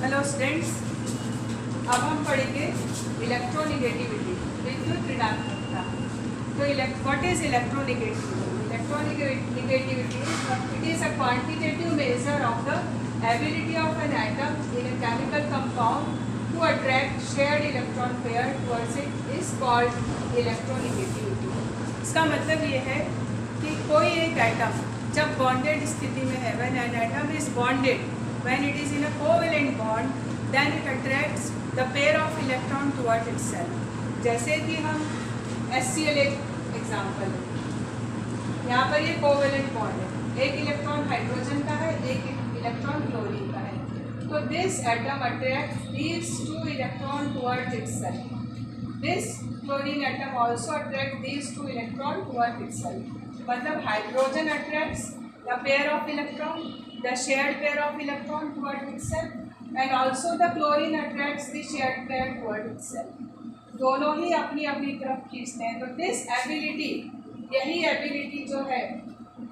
Hello students, अब हम पढ़ेंगे इलेक्ट्रोनिगेटिविटी, विद्युत ऋणात्मकता। तो what is electronegativity? Electronegativity it is a quantitative measure of the ability of an atom in a chemical compound to attract shared electron pair towards it is called electronegativity. इसका मतलब ये है कि कोई एक एटम जब बॉन्डेड स्थिति में है, when an atom is bonded, when it is in a covalent bond, then it attracts the pair of electron towards itself. जैसे कि हम HCl एक एग्जाम्पल है, यहाँ पर ये कोवेलेंट बॉन्ड है, एक इलेक्ट्रॉन हाइड्रोजन का है, एक इलेक्ट्रॉन क्लोरीन का है। तो this atom attracts these two electron towards itself. This chlorine atom also attracts these two electron towards itself. मतलब hydrogen attracts the pair of electron, the shared pair of electron towards itself, and also the chlorine attracts the shared pair towards itself. दोनों ही अपनी अपनी तरफ खींचते हैं। तो this ability, यही ability जो है,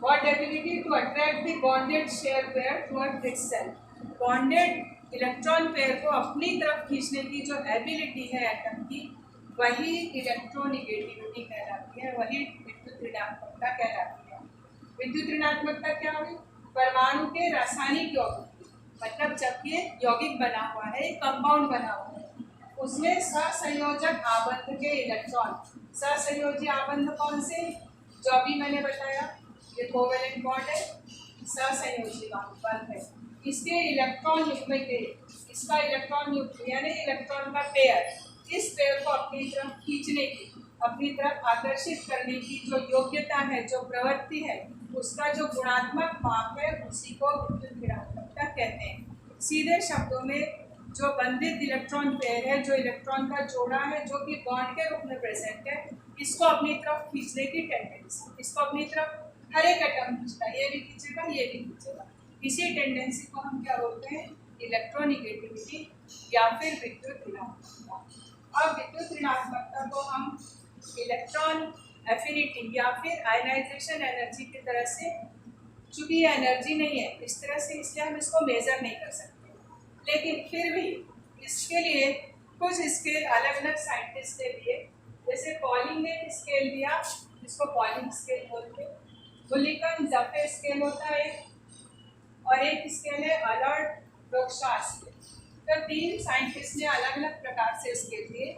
what ability to attract the bonded share pair towards itself. Bonded electron pair को अपनी तरफ खींचने की जो एबिलिटी है एटम की, वही इलेक्ट्रोनिगेटिविटी कहलाती है, वही विद्युत ऋणात्मकता कहलाती है। विद्युत ऋणात्मकता क्या हुई? परमाणु के रासायनिक यौगिक, मतलब जब ये यौगिक बना हुआ है, कंपाउंड बना हुआ है, उसमें सहसंयोजक आबंध के इलेक्ट्रॉन, सहसंयोजी आबंध कौन से? जो अभी मैंने बताया, ये कोवेलेंट बॉन्ड है, सहसंयोजी आबंध है। इसके इलेक्ट्रॉन युग्म के, इसका इलेक्ट्रॉन युग्म यानी इलेक्ट्रॉन का पेयर, इस पेयर को अपनी तरफ खींचने की, अपनी तरफ आकर्षित करने की जो योग्यता है, जो प्रवृत्ति है, उसका जो गुणात्मक माप है, उसी को विद्युत ऋणात्मकता कहते हैं। सीधे शब्दों में जो बंधित इलेक्ट्रॉन पेयर है, जो इलेक्ट्रॉन का जोड़ा है, जो कि बॉन्ड के रूप में प्रेजेंट है, इसको अपनी तरफ खींचने की टेंडेंसी, इसको अपनी तरफ हर एक एटम खींचता है, ये भी खींचेगा, ये भी खींचेगा। इसी टेंडेंसी को हम क्या बोलते हैं? इलेक्ट्रोनिगेटिविटी या फिर विद्युत ऋणात्मकता। अब विद्युत ऋणात्मकता को हम इलेक्ट्रॉन एफिनिटी या फिर आयनाइजेशन एनर्जी की तरह से, चूंकि ये एनर्जी नहीं है इस तरह से, इसलिए हम इसको मेजर नहीं कर सकते, लेकिन फिर भी इसके लिए कुछ स्केल अलग अलग साइंटिस्ट ने दिए। जैसे पॉलिंग ने एक स्केल दिया, जिसको पॉलिंग स्केल बोलते हैं। बुलिकन जफे स्केल होता है, और एक स्केल है अलर्ट रोक्शा स्केल। तो तीन साइंटिस्ट ने अलग अलग प्रकार से स्केल दिए।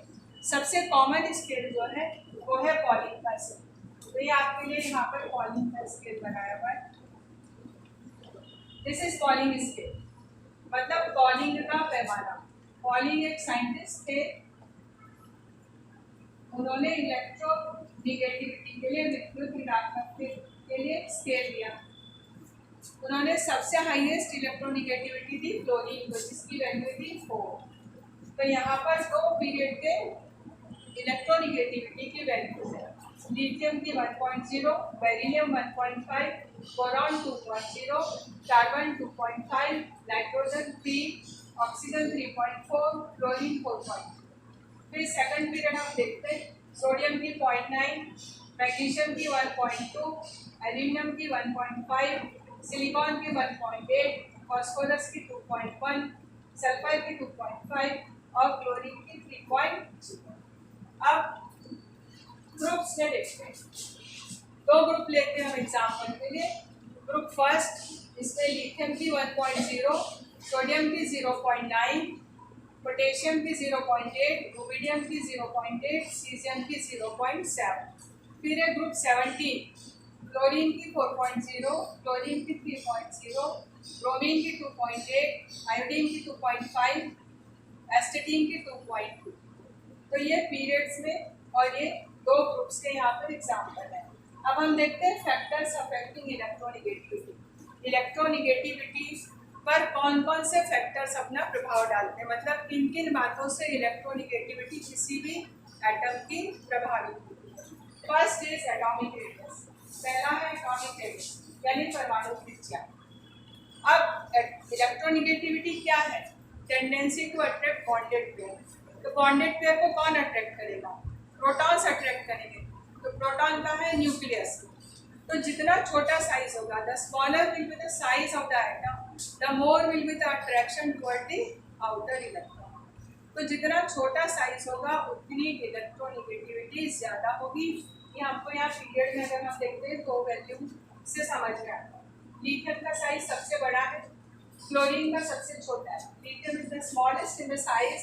सबसे कॉमन स्केल जो है वो है पॉलिंग का स्केल। तो ये आपके लिए यहाँ पर पॉलिंग का स्केल बनाया हुआ है। दिस इज पॉलिंग स्केल, मतलब पॉलिंग का पैमाना। पॉलिंग एक साइंटिस्ट थे, उन्होंने इलेक्ट्रोनिगेटिविटी के लिए, विद्युत ऋणात्मकता के लिए स्केल दिया। उन्होंने सबसे हाईएस्ट इलेक्ट्रोनिगेटिविटी दी क्लोरीन को, जिसकी वैल्यू थी 4। तो यहाँ पर दो पीरियड के इलेक्ट्रोनिगेटिविटी की वैल्यूज है। लिथियम की 1.0, beryllium 1.5, boron 2.0, carbon 2.5, nitrogen 3, oxygen 3.4, chlorine 4.2। फिर सेकंड पीरियड हम देखते हैं, सोडियम की 0.9, मैग्नीशियम की 1.2, एल्यूमिनियम की 1.5, सिलिकॉन की 1.8, फास्फोरस की 2.1, सल्फर की 2.5 और क्लोरीन की 3.0। अब ग्रुप्स में देखते हैं, दो ग्रुप लेते हैं हम एग्जाम्पल के लिए। ग्रुप फर्स्ट, इसमें लिथियम की 1.0, सोडियम की 0.9, पोटेशियम की 0.8, रुबिडियम की 0.8, सीजियम की 0.7। फिर है ग्रुप 17, क्लोरीन की 4.0, क्लोरीन की 3.0, ब्रोमीन की 2.8, आयोडीन की 2.5, एस्टेटीन की 2.2। तो ये पीरियड्स में, और ये दो ग्रुप्स के यहाँ पर एग्जाम्पल है। अब हम देखते हैं फैक्टर्स अफेक्टिंग इलेक्ट्रोनिगेटिविटी। इलेक्ट्रोनिगेटिविटी पर कौन कौन से फैक्टर्स अपना प्रभाव डालते हैं, मतलब किन किन बातों से इलेक्ट्रोनिगेटिविटी किसी भी एटम की प्रभावित होती है। First is atomic radius. पहला है एटॉमिक रेडियस यानी परमाणु त्रिज्या। अब इलेक्ट्रोनिगेटिविटी क्या है? Tendency to attract bonded pair. तो बॉन्डेड पेयर को कौन अट्रैक्ट करेगा? प्रोटॉन्स अट्रैक्ट करेंगे। तो प्रोटॉन का है न्यूक्लियस। तो जितना छोटा साइज होगा, the smaller will be the size of the atom, the more will be the attraction toward the outer electron. तो जितना छोटा साइज होगा उतनी इलेक्ट्रोनेगेटिविटी ज़्यादा होगी। ये हमको यहाँ पीरियड में अगर हम देखते हैं तो वैल्यू से समझ में आता है। लिथियम का साइज सबसे बड़ा है, क्लोरीन का सबसे छोटा है। Lithium is the smallest in the size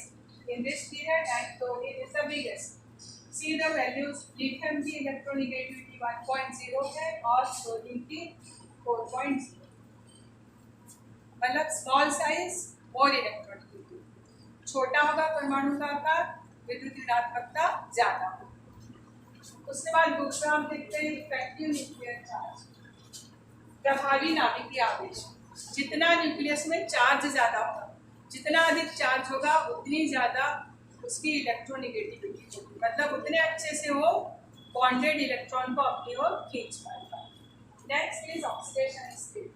in this period and chlorine is the biggest. See the values, lithium की इलेक्ट्रोनेगेटिविटी 1.0 है और क्लोरीन की 4.0। मतलब स्मॉल साइज और इलेक्ट्रोनेगेटिविटी, छोटा होगा परमाणु का आकार, विद्युत ऋणात्मकता ज्यादा होगी। उसके बाद दूसरा हम देखते हैं इफेक्टिव न्यूक्लियर चार्ज, प्रभावी नाभिकीय आवेश। जितना न्यूक्लियस में चार्ज ज्यादा होगा, जितना अधिक चार्ज होगा उतनी ज्यादा उसकी इलेक्ट्रोनेगेटिविटी होगी, मतलब उतने अच्छे से वो बॉन्डेड इलेक्ट्रॉन को अपनी ओर खींच पाएगा। Next is oxidation state.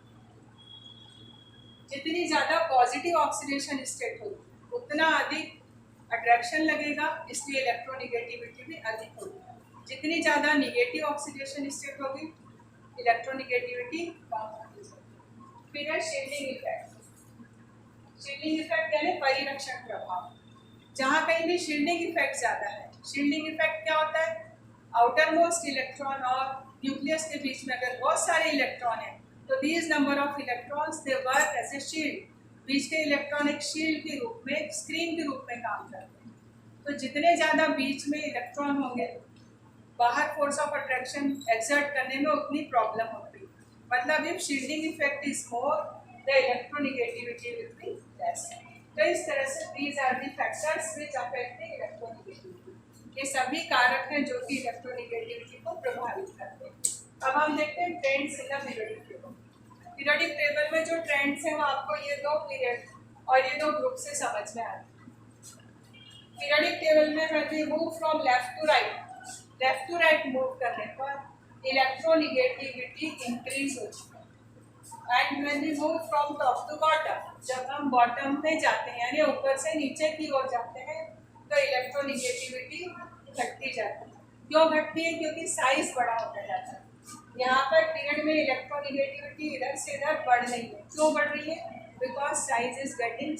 जितनी ज्यादा पॉजिटिव ऑक्सीडेशन स्टेट होगी उतना अधिक अट्रैक्शन लगेगा, इसलिए इलेक्ट्रोनेगेटिविटी भी अधिक होगी। जितनी ज़्यादा निगेटिव ऑक्सीडेशन स्टेट होगी इलेक्ट्रोनेगेटिविटी कम होगी। फिर है शील्डिंग इफेक्ट। शील्डिंग इफेक्ट यानी परिरक्षण प्रभाव। जहाँ कहीं भी शील्डिंग इफेक्ट ज़्यादा है, शील्डिंग इफेक्ट क्या होता है, आउटर मोस्ट इलेक्ट्रॉन और न्यूक्लियस के बीच में अगर बहुत सारे इलेक्ट्रॉन हैं तो these number of electrons they work as a shield. बीच के इलेक्ट्रॉन एक शील्ड के रूप में, स्क्रीन के रूप में काम करते हैं। तो जितने ज़्यादा बीच में इलेक्ट्रॉन होंगे बाहर फोर्स ऑफ अट्रैक्शन एक्सर्ट करने में उतनी प्रॉब्लम होती है। मतलब if shielding effect is more the electronegativity will be less. तो इस तरह से these are the factors which affect the electronegativity. ये सभी कारक हैं जो कि इलेक्ट्रोनेगेटिविटी को प्रभावित करते हैं। अब हम देखते हैं trends in the periodic table. Periodic table में जो ट्रेंड्स हैं वो आपको ये दो पीरियड और ये दो ग्रुप से समझ में आते हैं। पीरियोडिक टेबल में when we move from left to right move करने पर इलेक्ट्रोनेगेटिविटी इंक्रीज होती है। And when we move from top to bottom, जब हम बॉटम में जाते हैं यानी ऊपर से नीचे की ओर जाते हैं तो इलेक्ट्रोनेगेटिविटी घटती जाती है। क्यों घटती है? क्योंकि साइज बड़ा होता जाता है। यहाँ पर पीरियड में इलेक्ट्रोनेगेटिविटी इधर से इधर बढ़ रही है। क्यों बढ़ रही है? Because size is getting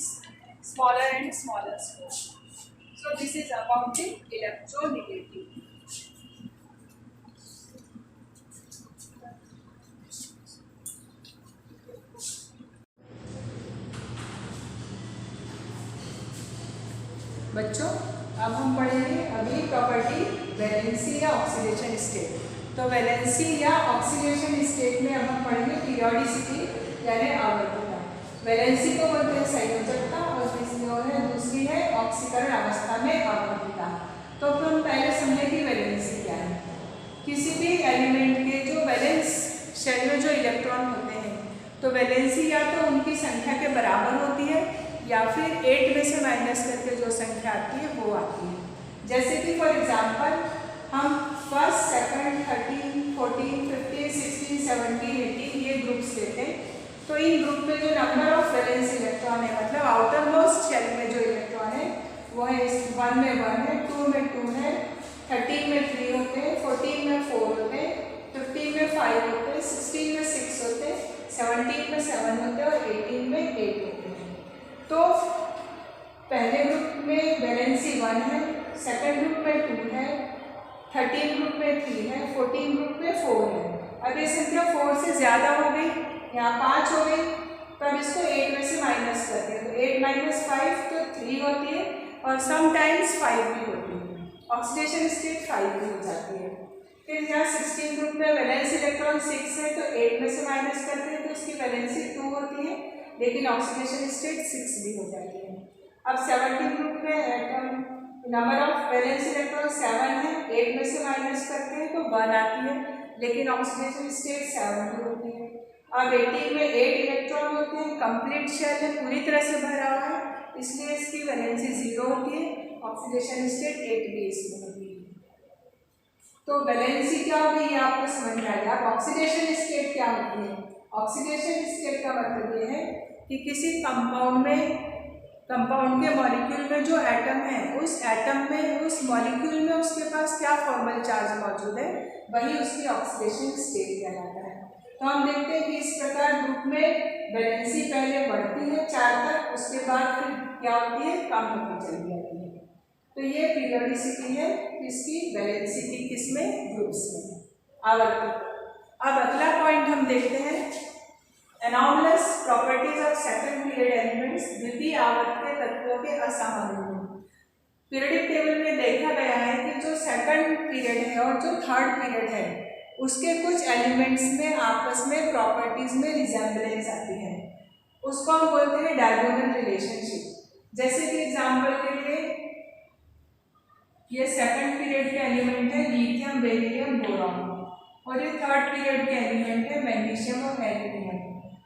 smaller and smaller. So this is about the electronegativity. बच्चों अब हम पढ़ेंगे अगली प्रॉपर्टी वैलेंसी या ऑक्सीडेशन स्टेट। तो वैलेंसी या ऑक्सीडेशन स्टेट में अब हम पढ़ेंगे पीरियोडिसिटी यानी आवर्तता। वैलेंसी को बोलते हैं संयोजकता और दूसरी है ऑक्सीकरण अवस्था में आवर्तता। तो हम पहले समझे कि वैलेंसी क्या है। किसी भी एलिमेंट के जो वैलेंस शेल में जो इलेक्ट्रॉन होते हैं तो वैलेंसी या तो उनकी संख्या के बराबर होती है या फिर 8 में से माइनस करके जो संख्या आती है वो आती है। जैसे कि फॉर एग्जांपल हम फर्स्ट, सेकंड, 13, 14, 15, 16, 17, 18 ये ग्रुप्स लेते हैं। तो इन ग्रुप में जो नंबर ऑफ वैलेंस इलेक्ट्रॉन है मतलब आउटर मोस्ट शेल में जो इलेक्ट्रॉन है वो है 1 में 1 है, 2 में 2 है, 13 में 3 होते हैं, 14 में 4 होते हैं, 15 में 5 होते हैं, 16 में 6 होते हैं, 17 में 7 होते हैं और 18 में 8 होते हैं। तो पहले ग्रुप में वैलेंसी 1 है, सेकंड ग्रुप में 2 है, 13 ग्रुप में 3 है, 14 ग्रुप में 4 है। अब ये संख्या 4 से ज़्यादा हो गई, यहाँ 5 हो गई, तो अब इसको 8 में से माइनस करते हैं। तो 8 माइनस 5 तो 3 होती है और समटाइम्स 5 भी होती है। ऑक्सीडेशन स्टेट 5 भी हो जाती है। फिर यहाँ 16 ग्रुप में वैलेंस इलेक्ट्रॉन 6 है तो 8 में से माइनस करते हैं तो इसकी वैलेंसी 2 होती है लेकिन ऑक्सीडेशन स्टेट 6 भी हो जाती है। अब 17 ग्रुप में atom number of valence electron 7 है, 8 में से माइनस करते हैं तो 1 आती है लेकिन ऑक्सीडेशन स्टेट 7 भी होती है। अब 18 में 8 इलेक्ट्रॉन होते हैं, कंप्लीट शेल है, पूरी तरह से भरा हुआ है इसलिए इसकी वैलेंसी 0 होती है, ऑक्सीडेशन स्टेट 8 भी इसमें होती है। तो वैलेंसी क्या होगी ये आपको समझ में आ गया। अब ऑक्सीडेशन स्टेट क्या होती है? ऑक्सीडेशन स्टेट का मतलब ये है कि किसी कंपाउंड के मॉलिक्यूल में जो एटम है उस एटम में, उस मॉलिक्यूल में उसके पास क्या फॉर्मल चार्ज मौजूद है वही उसकी ऑक्सीडेशन स्टेट कहलाता है। तो हम देखते हैं कि इस प्रकार ग्रुप में वैलेंसी पहले बढ़ती है 4 तक, उसके बाद फिर क्या होती है, कम होती चली जाती है। तो ये पीरियोडिसिटी है इसकी, वैलेंसी की, किसमें, ग्रुप्स में, आवर्ती। अब अगला पॉइंट हम देखते हैं, anomalous properties of second period elements, द्वितीय आवर्त के तत्वों के असामान्य गुण। पीरियडिक टेबल में देखा गया है कि जो सेकंड पीरियड है और जो थर्ड पीरियड है उसके कुछ एलिमेंट्स में आपस में प्रॉपर्टीज में रिजेम्बलेंस आती है, उसको हम बोलते हैं डायगोनल रिलेशनशिप। जैसे कि एग्जांपल के लिए ये सेकंड पीरियड के एलिमेंट है लिथियम, बेरिलियम, बोरॉन, और ये थर्ड पीरियड के एलिमेंट है मैग्नीशियम और एल्यूमिनियम।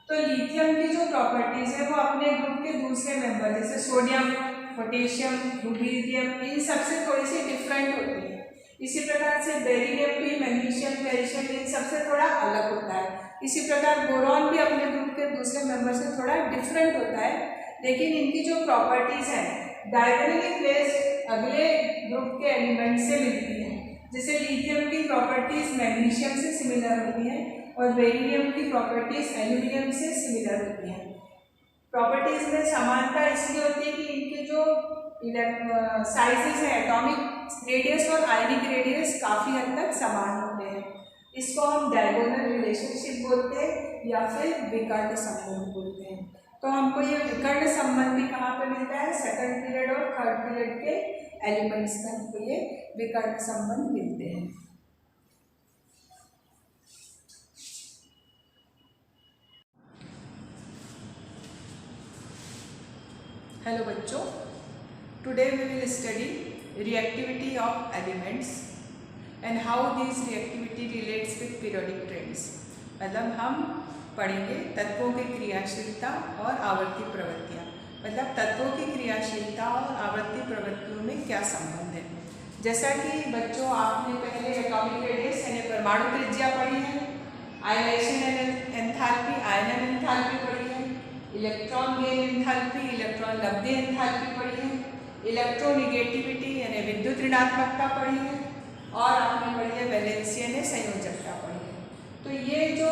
तो लिथियम की जो प्रॉपर्टीज है वो अपने ग्रुप के दूसरे मेंबर जैसे सोडियम, पोटेशियम, रुबीडियम, इन सबसे थोड़ी सी डिफरेंट होती है। इसी प्रकार से बेरिलियम भी मैग्नीशियम, कैल्शियम, इन सबसे थोड़ा अलग होता है। इसी प्रकार बोरॉन भी अपने ग्रुप के दूसरे मेंबर से थोड़ा डिफरेंट होता है, लेकिन इनकी जो प्रॉपर्टीज हैं डायगोनली प्लेस्ड अगले ग्रुप के एलिमेंट से मिलती हैं। जैसे लिथियम की प्रॉपर्टीज मैग्नीशियम से सिमिलर होती हैं और बेरिलियम की प्रॉपर्टीज एल्यूमिनियम से सिमिलर होती हैं। प्रॉपर्टीज में समानता इसलिए होती है कि इनके जो साइजेस हैं, एटॉमिक रेडियस और आयनिक रेडियस काफ़ी हद तक समान होते हैं। इसको हम डायगोनल रिलेशनशिप बोलते हैं या फिर विकर्ण संबंध बोलते हैं। तो हमको ये विकर्ण संबंध भी कहाँ पे मिलता है, सेकंड पीरियड और थर्ड पीरियड के एलिमेंट्स में हमको ये विकर्ण संबंध मिलते हैं। हेलो बच्चों, today we will study reactivity of elements and how this reactivity relates with periodic trends. मतलब हम पढ़ेंगे तत्वों की क्रियाशीलता और आवर्ती प्रवृत्तियाँ, मतलब तत्वों की क्रियाशीलता और आवर्ती प्रवृत्तियों में क्या संबंध है। जैसा कि बच्चों आपने पहले एटॉमिक रेडियस यानी परमाणु त्रिज्या पढ़ी है, आयनाइजेशन एंथैल्पी, आयनन एंथैल्पी पढ़ी है, इलेक्ट्रॉन गेन एंथैल्पी, इलेक्ट्रॉन लब्धि एंथैल्पी पढ़ी है, इलेक्ट्रोनिगेटिविटी यानी विद्युत ऋणात्मकता पढ़ी है, और आपने पढ़ी है वैलेंसी यानी संयोजकता पढ़ी है। तो ये जो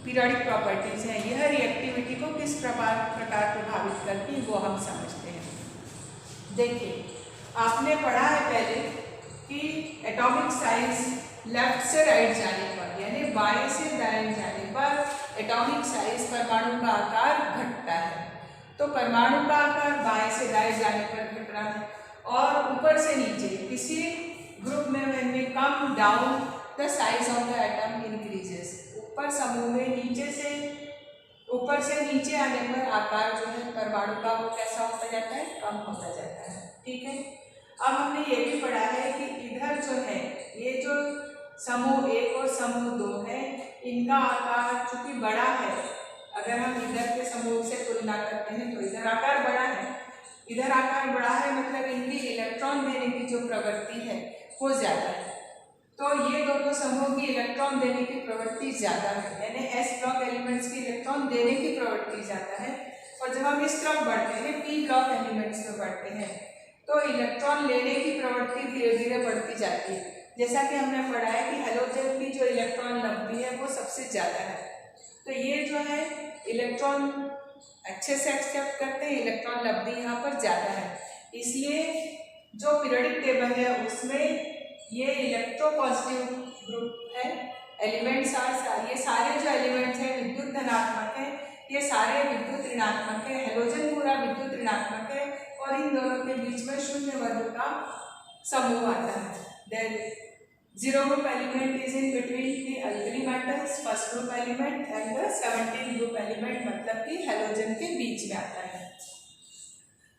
पीरियोडिक प्रॉपर्टीज हैं यह रिएक्टिविटी को किस प्रकार प्रभावित करती है वो हम समझते हैं। देखिए, आपने पढ़ा है पहले कि एटॉमिक साइज लेफ्ट से राइट जाने पर यानी बाएं से दाएं जाने पर एटॉमिक साइज परमाणु का आकार घटता है। तो परमाणु का आकार बाएं से दाएं जाने पर घट रहा है, और ऊपर से नीचे किसी ग्रुप में when we come down the size of the atom increases, ऊपर समूह में नीचे से ऊपर से नीचे आने पर आकार जो है परमाणु का वो कैसा होता जाता है, कम होता जाता है। ठीक है, अब हमने ये भी पढ़ा है कि इधर जो है ये जो समूह 1 और समूह 2 है इनका आकार चूंकि बड़ा है, अगर हम इधर के समूह से तुलना करते हैं तो इधर आकार बड़ा है, इधर आकार बड़ा है मतलब इनकी इलेक्ट्रॉन देने की जो प्रवृत्ति है वो ज़्यादा है। तो ये दोनों समूह की इलेक्ट्रॉन देने की प्रवृत्ति ज़्यादा है, यानी एस ब्लॉक एलिमेंट्स की इलेक्ट्रॉन देने की प्रवृत्ति ज़्यादा है। और जब हम इस तरफ बढ़ते हैं पी ब्लॉक एलिमेंट्स में बढ़ते हैं तो इलेक्ट्रॉन लेने की प्रवृत्ति धीरे धीरे बढ़ती जाती है। जैसा कि हमने पढ़ा है कि हैलोजन की जो इलेक्ट्रॉन लब्धि है वो सबसे ज़्यादा है। तो ये जो है इलेक्ट्रॉन अच्छे से एक्सेप्ट करते हैं, इलेक्ट्रॉन लब्धि यहाँ पर ज़्यादा है, इसलिए जो पीरियोडिक टेबल है उसमें ये इलेक्ट्रोपॉजिटिव ग्रुप है। एलिमेंट्स आर, ये सारे जो एलिमेंट्स हैं विद्युत धनात्मक है, ये सारे विद्युत ऋणात्मक है। हैलोजन पूरा विद्युत ऋणात्मक है और इन दोनों के बीच में शून्य वर्ग का समूह आता है। Then zero group element is in between the alkali metals, first group element and the 17 group element, मतलब कि हैलोजन के बीच में आता है।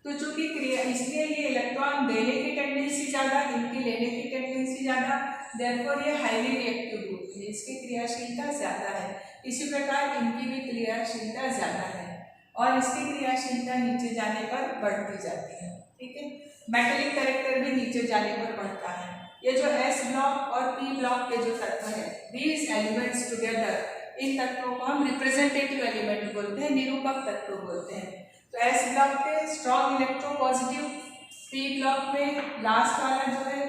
तो चूंकि क्रिया इसलिए ये इलेक्ट्रॉन देने की टेंडेंसी ज़्यादा, इनकी लेने की टेंडेंसी ज़्यादा, देयरफॉर ये हाईली रिएक्टिव ग्रुप है, इसकी क्रियाशीलता ज़्यादा है। इसी प्रकार इनकी भी क्रियाशीलता ज़्यादा है और इसकी क्रियाशीलता नीचे जाने पर बढ़ती जाती है। ठीक है, मेटेलिक कैरेक्टर भी नीचे जाने पर बढ़ता है। ये जो एस ब्लॉक और पी ब्लॉक के जो तत्व है, दीज एलिमेंट्स टुगेदर, इन तत्वों को हम रिप्रेजेंटेटिव एलिमेंट बोलते हैं, निरूपक तत्व बोलते हैं। तो एस ब्लॉक पे स्ट्रॉन्ग इलेक्ट्रोपॉजिटिव, पी ब्लॉक में लास्ट वाला जो है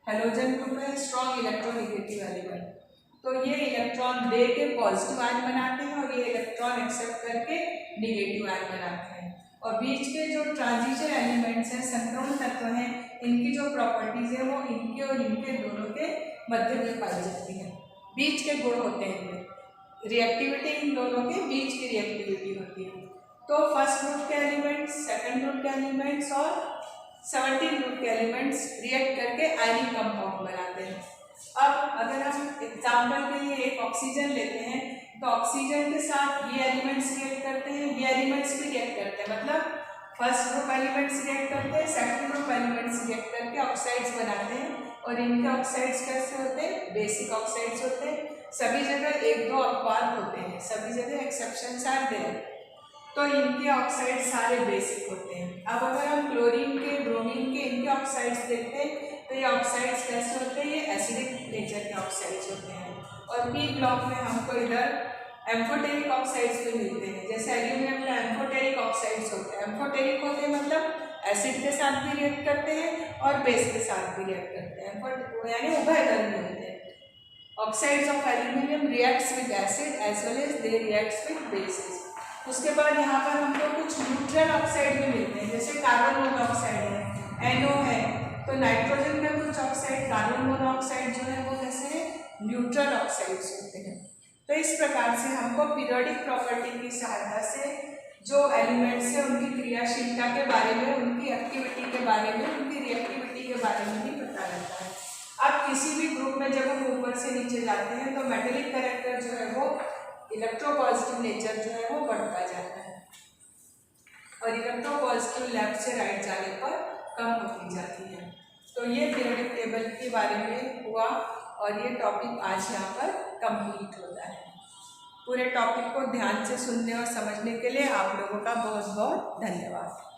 हैलोजन ग्रुप है स्ट्रॉन्ग इलेक्ट्रोनेगेटिव एलिमेंट। तो ये इलेक्ट्रॉन दे के पॉजिटिव आयन बनाते हैं और ये इलेक्ट्रॉन एक्सेप्ट करके निगेटिव आयन बनाते हैं। और बीच के जो ट्रांजिशन एलिमेंट्स हैं, संक्रमण तत्व हैं, इनकी जो प्रॉपर्टीज है वो इनके और इनके दोनों के मध्य में पाई जाती है। बीच के गुण होते हैं इनमें, रिएक्टिविटी इन दोनों के बीच की रिएक्टिविटी होती है। तो फर्स्ट ग्रुप के एलिमेंट्स, सेकंड ग्रुप के एलिमेंट्स और 17 ग्रुप के एलिमेंट्स रिएक्ट करके आयनिक कंपाउंड बनाते हैं। अब अगर हम एग्जाम्पल के लिए एक ऑक्सीजन लेते हैं तो ऑक्सीजन के साथ ये एलिमेंट्स रिएक्ट करते हैं, ये एलिमेंट्स भी रिएक्ट करते हैं, मतलब फर्स्ट ग्रुप एलिमेंट्स रिएक्ट करते हैं, सेकंड ग्रुप एलिमेंट्स रिएक्ट करके ऑक्साइड्स बनाते हैं। और इनके ऑक्साइड्स कैसे होते हैं? बेसिक ऑक्साइड्स होते हैं। सभी जगह एक दो अपवाद होते हैं, सभी जगह एक्सेप्शंस आर देयर, तो इनके ऑक्साइड सारे बेसिक होते हैं। अब अगर हम क्लोरीन के, ब्रोमीन के, इनके ऑक्साइड्स देखते हैं तो ये ऑक्साइड्स कैसे होते हैं? ये एसिडिक नेचर के ऑक्साइड्स होते हैं। और पी ब्लॉक में हमको इधर एम्फोटेरिक ऑक्साइड्स भी मिलते हैं, जैसे एल्यूमिनियम में एम्फोटेरिक ऑक्साइड्स होते हैं। एम्फोटेरिक होते हैं मतलब एसिड के साथ भी रिएक्ट करते हैं और बेस के साथ भी रिएक्ट करते हैं, यानी उभयधर्मी होते हैं। Oxides of aluminium reacts with acid as well as they reacts with bases. उसके बाद यहाँ पर हमको कुछ न्यूट्रल ऑक्साइड भी मिलते हैं, जैसे कार्बन मोनोऑक्साइड है, NO है, तो नाइट्रोजन में कुछ ऑक्साइड, कार्बन मोनोऑक्साइड जो है वो कैसे है? न्यूट्रल ऑक्साइड्स होते हैं। तो इस प्रकार से हमको पीरियोडिक प्रॉपर्टी की सहायता से जो एलिमेंट्स है उनकी क्रियाशीलता के बारे में, उनकी एक्टिविटी के बारे में, उनकी रिएक्टिविटी के बारे में भी पता लगता है। अब किसी भी ग्रुप में जब हम ऊपर से नीचे जाते हैं तो मेटेलिक कैरेक्टर जो है वो, इलेक्ट्रोपॉजिटिव नेचर जो है वो बढ़ता जाता है और इलेक्ट्रोपॉजिटिव लेफ्ट से राइट जाने पर कम होती जाती है। तो ये पीरियोडिक टेबल के बारे में हुआ और ये टॉपिक आज यहाँ पर कंप्लीट होता है। पूरे टॉपिक को ध्यान से सुनने और समझने के लिए आप लोगों का बहुत बहुत धन्यवाद।